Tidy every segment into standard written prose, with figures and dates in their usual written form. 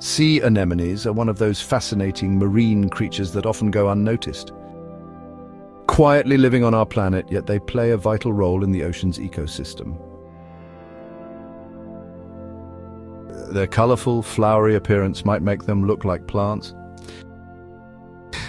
Sea anemones are one of those fascinating marine creatures that often go unnoticed. Quietly living on our planet, yet they play a vital role in the ocean's ecosystem. Their colorful, flowery appearance might make them look like plants,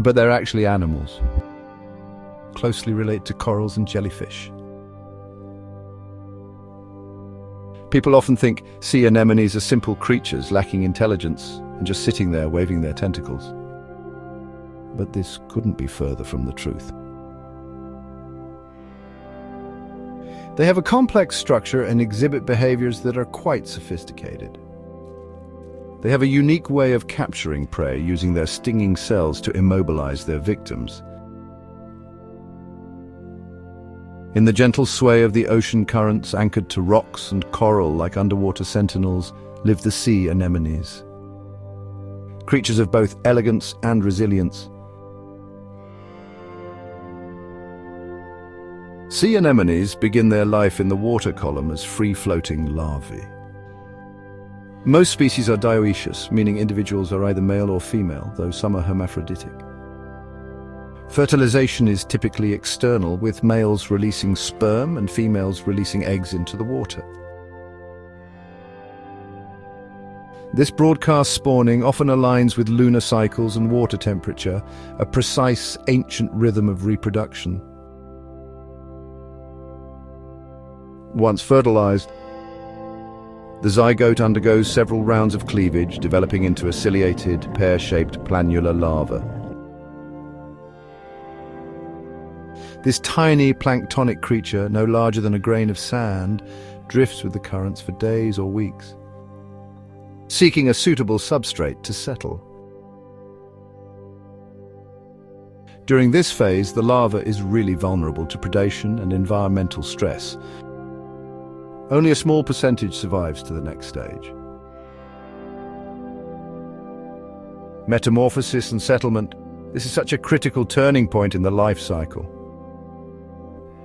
but they're actually animals, closely related to corals and jellyfish. People often think sea anemones are simple creatures lacking intelligence and just sitting there waving their tentacles. But this couldn't be further from the truth. They have a complex structure and exhibit behaviors that are quite sophisticated. They have a unique way of capturing prey using their stinging cells to immobilize their victims. In the gentle sway of the ocean currents anchored to rocks and coral like underwater sentinels live the sea anemones. Creatures of both elegance and resilience. Sea anemones begin their life in the water column as free-floating larvae. Most species are dioecious, meaning individuals are either male or female, though some are hermaphroditic. Fertilization is typically external, with males releasing sperm and females releasing eggs into the water. This broadcast spawning often aligns with lunar cycles and water temperature, a precise, ancient rhythm of reproduction. Once fertilized, the zygote undergoes several rounds of cleavage, developing into a ciliated, pear-shaped Planula Larva. This tiny planktonic creature, no larger than a grain of sand, drifts with the currents for days or weeks, seeking a suitable substrate to settle. During this phase, the larva is really vulnerable to predation and environmental stress. Only a small percentage survives to the next stage. Metamorphosis and settlement. This is such a critical turning point in the life cycle.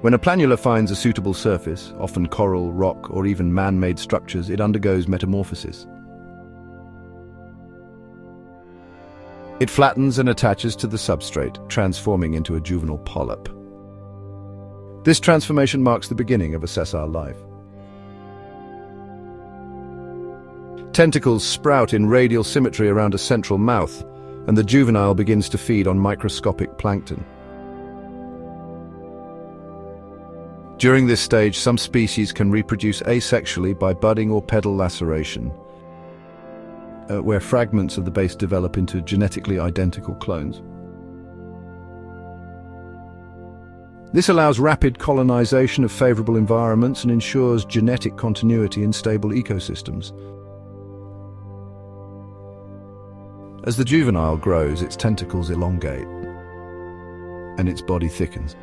When a planula finds a suitable surface, often coral, rock, or even man-made structures, it undergoes metamorphosis. It flattens and attaches to the substrate, transforming into a juvenile polyp. This transformation marks the beginning of a sessile life. Tentacles sprout in radial symmetry around a central mouth, and the juvenile begins to feed on microscopic plankton. During this stage, some species can reproduce asexually by budding or pedal laceration, where fragments of the base develop into genetically identical clones. This allows rapid colonization of favorable environments and ensures genetic continuity in stable ecosystems. As the juvenile grows, its tentacles elongate, and its body thickens.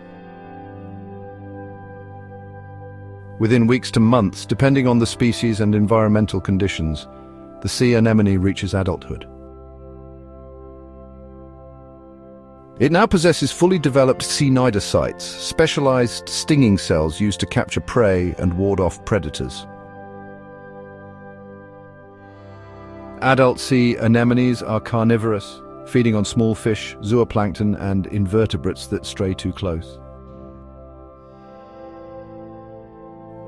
Within weeks to months, depending on the species and environmental conditions, the sea anemone reaches adulthood. It now possesses fully developed cnidocytes, specialized stinging cells used to capture prey and ward off predators. Adult sea anemones are carnivorous, feeding on small fish, zooplankton, and invertebrates that stray too close.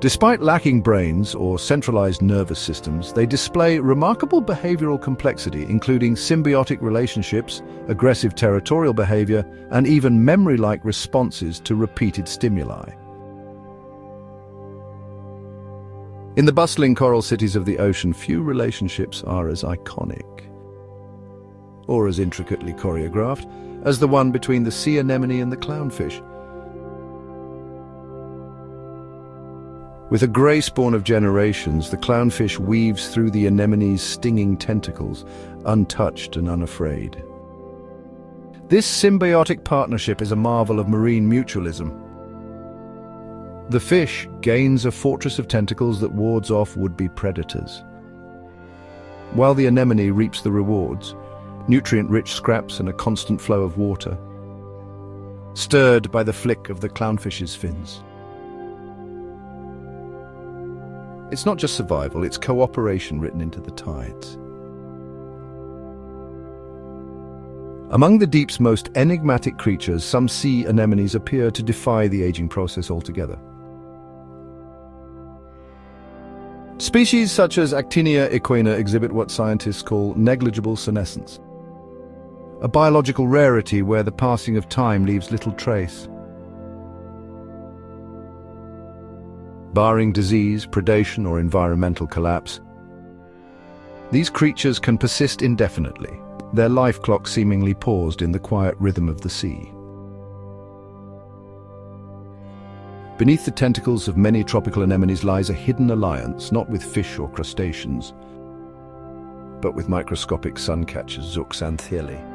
Despite lacking brains or centralized nervous systems, they display remarkable behavioral complexity, including symbiotic relationships, aggressive territorial behavior, and even memory-like responses to repeated stimuli. In the bustling coral cities of the ocean, few relationships are as iconic or as intricately choreographed as the one between the sea anemone and the clownfish. With a grey spawn of generations, the clownfish weaves through the anemone's stinging tentacles, untouched and unafraid. This symbiotic partnership is a marvel of marine mutualism. The fish gains a fortress of tentacles that wards off would-be predators, while the anemone reaps the rewards, nutrient-rich scraps and a constant flow of water, stirred by the flick of the clownfish's fins. It's not just survival, it's cooperation written into the tides. Among the deep's most enigmatic creatures, some sea anemones appear to defy the aging process altogether. Species such as Actinia equina exhibit what scientists call negligible senescence, a biological rarity where the passing of time leaves little trace. Barring disease, predation, or environmental collapse, these creatures can persist indefinitely, their life clock seemingly paused in the quiet rhythm of the sea. Beneath the tentacles of many tropical anemones lies a hidden alliance, not with fish or crustaceans, but with microscopic suncatchers, zooxanthellae.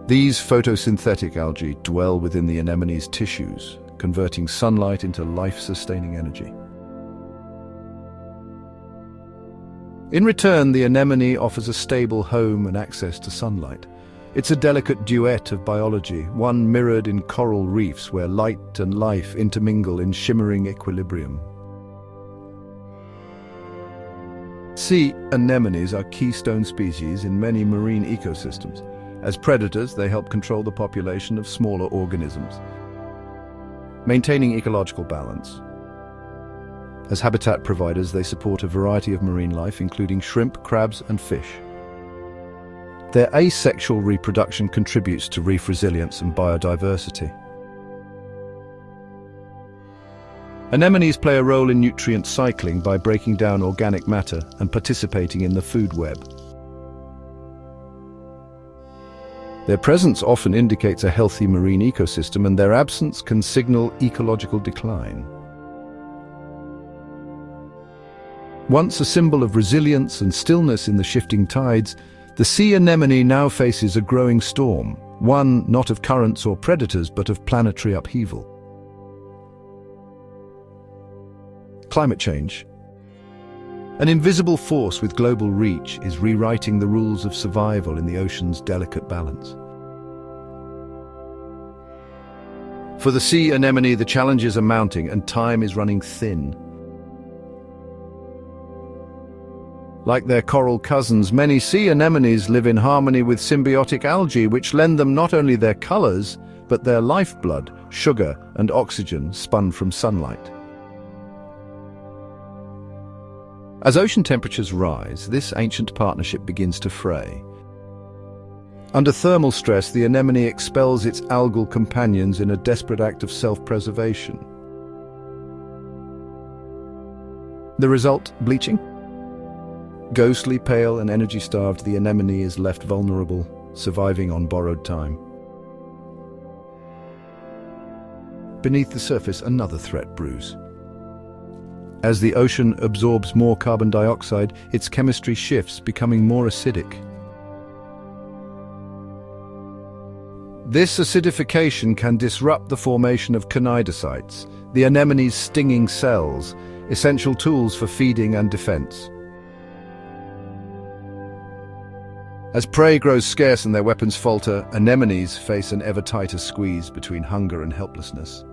These photosynthetic algae dwell within the anemone's tissues, converting sunlight into life-sustaining energy. In return, the anemone offers a stable home and access to sunlight. It's a delicate duet of biology, one mirrored in coral reefs where light and life intermingle in shimmering equilibrium. Sea anemones are keystone species in many marine ecosystems. As predators, they help control the population of smaller organisms, maintaining ecological balance. As habitat providers, they support a variety of marine life, including shrimp, crabs, and fish. Their asexual reproduction contributes to reef resilience and biodiversity. Anemones play a role in nutrient cycling by breaking down organic matter and participating in the food web. Their presence often indicates a healthy marine ecosystem, and their absence can signal ecological decline. Once a symbol of resilience and stillness in the shifting tides, the sea anemone now faces a growing storm, one not of currents or predators, but of planetary upheaval. Climate change, an invisible force with global reach, is rewriting the rules of survival in the ocean's delicate balance. For the sea anemone, the challenges are mounting and time is running thin. Like their coral cousins, many sea anemones live in harmony with symbiotic algae, which lend them not only their colors, but their lifeblood, sugar, and oxygen spun from sunlight. As ocean temperatures rise, this ancient partnership begins to fray. Under thermal stress, the anemone expels its algal companions in a desperate act of self-preservation. The result, bleaching? Ghostly, pale, and energy-starved, the anemone is left vulnerable, surviving on borrowed time. Beneath the surface, another threat brews. As the ocean absorbs more carbon dioxide, its chemistry shifts, becoming more acidic. This acidification can disrupt the formation of cnidocytes, the anemone's stinging cells, essential tools for feeding and defense. As prey grows scarce and their weapons falter, anemones face an ever tighter squeeze between hunger and helplessness.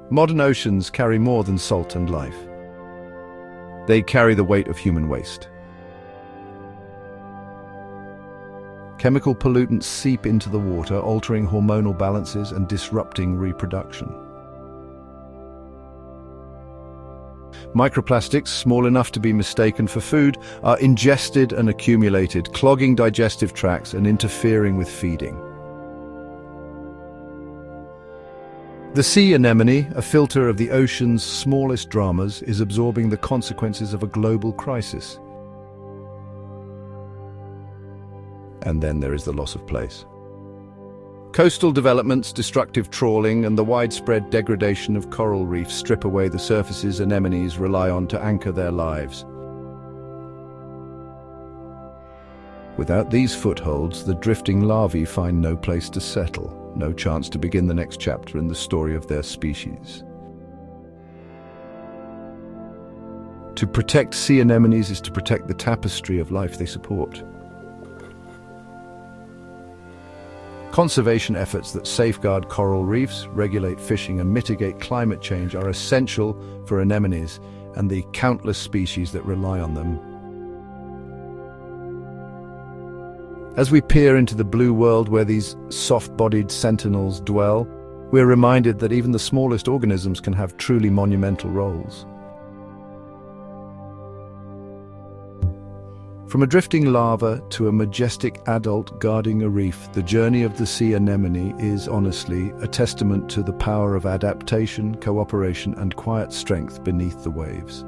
Modern oceans carry more than salt and life. They carry the weight of human waste. Chemical pollutants seep into the water, altering hormonal balances and disrupting reproduction. Microplastics, small enough to be mistaken for food, are ingested and accumulated, clogging digestive tracts and interfering with feeding. The sea anemone, a filter of the ocean's smallest dramas, is absorbing the consequences of a global crisis. And then there is the loss of place. Coastal developments, destructive trawling, and the widespread degradation of coral reefs strip away the surfaces anemones rely on to anchor their lives. Without these footholds, the drifting larvae find no place to settle, no chance to begin the next chapter in the story of their species. To protect sea anemones is to protect the tapestry of life they support. Conservation efforts that safeguard coral reefs, regulate fishing, and mitigate climate change are essential for anemones and the countless species that rely on them. As we peer into the blue world where these soft-bodied sentinels dwell, we're reminded that even the smallest organisms can have truly monumental roles. From a drifting larva to a majestic adult guarding a reef, the journey of the sea anemone is, honestly, a testament to the power of adaptation, cooperation, and quiet strength beneath the waves.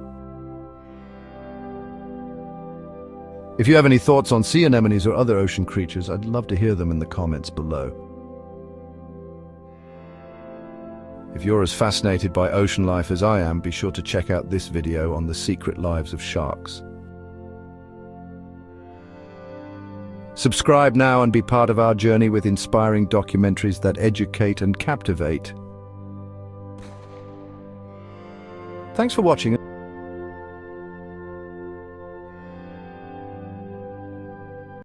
If you have any thoughts on sea anemones or other ocean creatures, I'd love to hear them in the comments below. If you're as fascinated by ocean life as I am, be sure to check out this video on the secret lives of sharks. Subscribe now and be part of our journey with inspiring documentaries that educate and captivate. Thanks for watching.